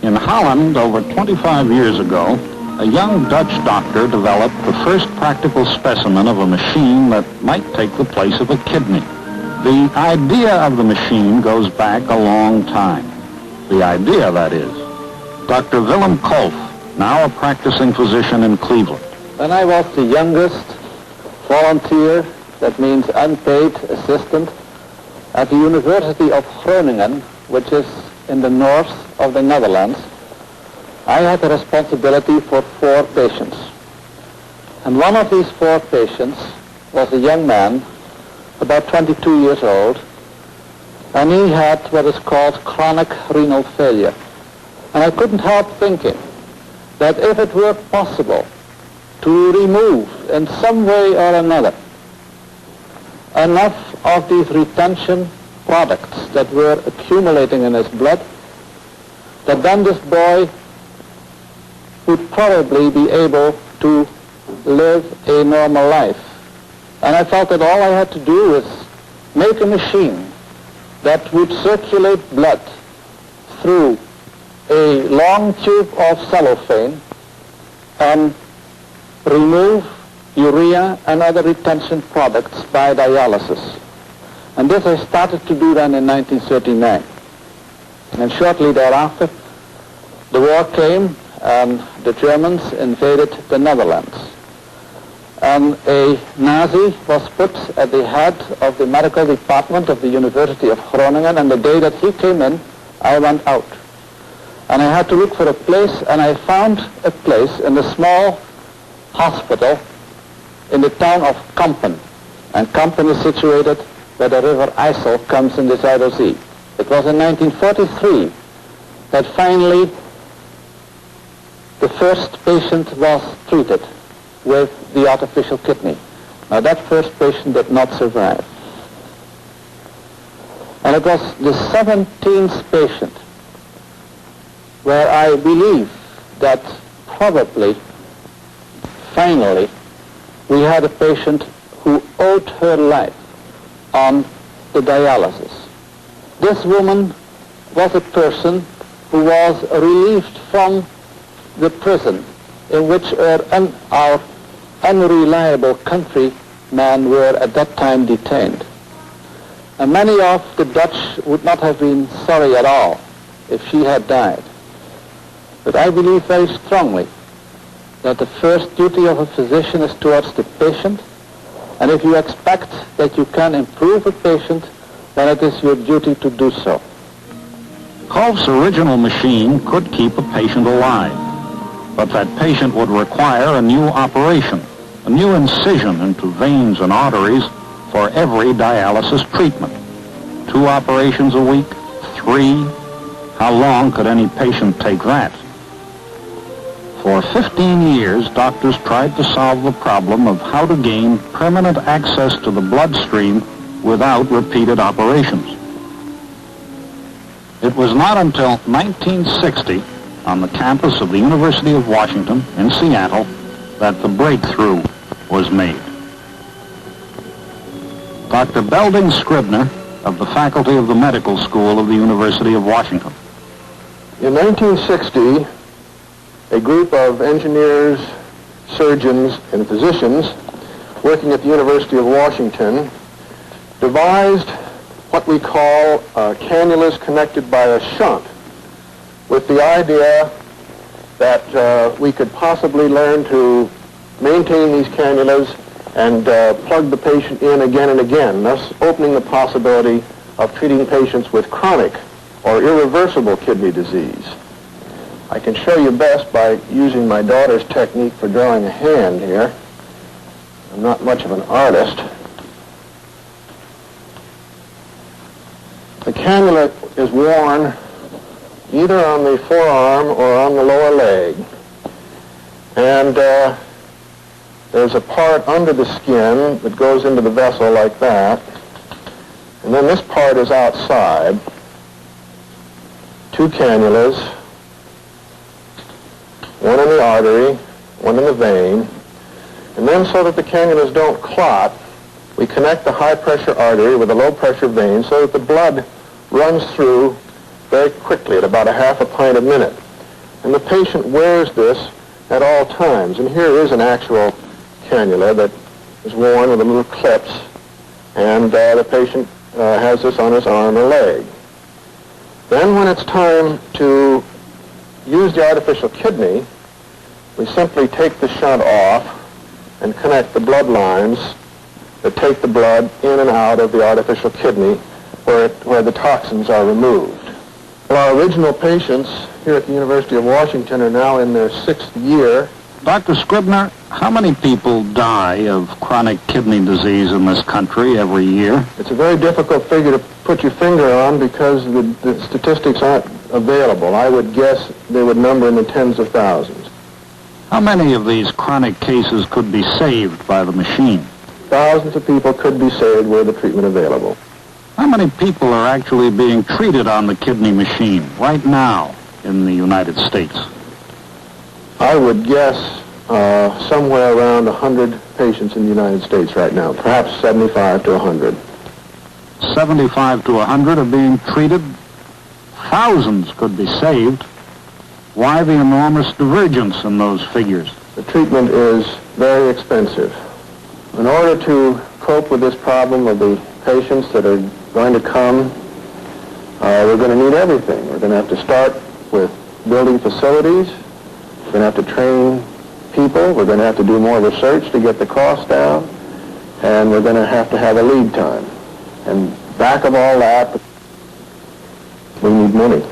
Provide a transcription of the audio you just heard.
In Holland, over 25 years ago, a young Dutch doctor developed the first practical specimen of a machine that might take the place of a kidney. The idea of the machine goes back a long time. The idea, that is. Dr. Willem Kolff, now a practicing physician in Cleveland. When I was the youngest volunteer, that means unpaid assistant, at the University of Groningen, which is in the north of the Netherlands, I had the responsibility for 4 patients. And one of these 4 patients was a young man, about 22 years old, and he had what is called chronic renal failure. And I couldn't help thinking that if it were possible to remove in some way or another enough of these retention products that were accumulating in his blood, that then this boy would probably be able to live a normal life. And I felt that all I had to do was make a machine that would circulate blood through a long tube of cellophane and remove urea and other retention products by dialysis. And this I started to do then in 1939. And shortly thereafter, the war came and the Germans invaded the Netherlands. And a Nazi was put at the head of the medical department of the University of Groningen, and the day that he came in, I went out. And I had to look for a place, and I found a place in a small hospital in the town of Kampen. And Kampen is situated where the river IJssel comes in the Zuider Zee. It was in 1943 that finally the first patient was treated with the artificial kidney. Now that first patient did not survive. And it was the 17th patient where I believe that probably, finally, we had a patient who owed her life on the dialysis. This woman was a person who was relieved from the prison in which our unreliable countrymen were at that time detained. And many of the Dutch would not have been sorry at all if she had died. But I believe very strongly that the first duty of a physician is towards the patient, and if you expect that you can improve a patient, then it is your duty to do so. Kolff's original machine could keep a patient alive, but that patient would require a new operation, a new incision into veins and arteries for every dialysis treatment. 2 operations a week? 3? How long could any patient take that? For 15 years, doctors tried to solve the problem of how to gain permanent access to the bloodstream without repeated operations. It was not until 1960, on the campus of the University of Washington in Seattle, that the breakthrough was made. Dr. Belding Scribner, of the faculty of the Medical School of the University of Washington. In 1960, a group of engineers, surgeons, and physicians working at the University of Washington devised what we call cannulas connected by a shunt, with the idea that we could possibly learn to maintain these cannulas and plug the patient in again and again, thus opening the possibility of treating patients with chronic or irreversible kidney disease. I can show you best by using my daughter's technique for drawing a hand here. I'm not much of an artist. The cannula is worn either on the forearm or on the lower leg. And there's a part under the skin that goes into the vessel like that. And then this part is outside. 2 cannulas, one in the artery, one in the vein. And then so that the cannulas don't clot, we connect the high-pressure artery with a low-pressure vein so that the blood runs through very quickly at about a half a pint a minute. And the patient wears this at all times. And here is an actual cannula that is worn with a little clips, and the patient has this on his arm or leg. Then when it's time to use the artificial kidney, we simply take the shunt off and connect the blood lines that take the blood in and out of the artificial kidney where the toxins are removed. Well, our original patients here at the University of Washington are now in their 6th year. Dr. Scribner, how many people die of chronic kidney disease in this country every year? It's a very difficult figure to put your finger on because the statistics aren't available. I would guess they would number in the tens of thousands. How many of these chronic cases could be saved by the machine? Thousands of people could be saved were the treatment available. How many people are actually being treated on the kidney machine right now in the United States? I would guess somewhere around 100 patients in the United States right now, perhaps 75 to 100. 75 to 100 are being treated. Thousands could be saved. Why the enormous divergence in those figures? The treatment is very expensive. In order to cope with this problem of the patients that are going to come, we're going to need everything. We're going to have to start with building facilities. We're going to have to train people. We're going to have to do more research to get the cost down. And we're going to have a lead time. And back of all that, we need money.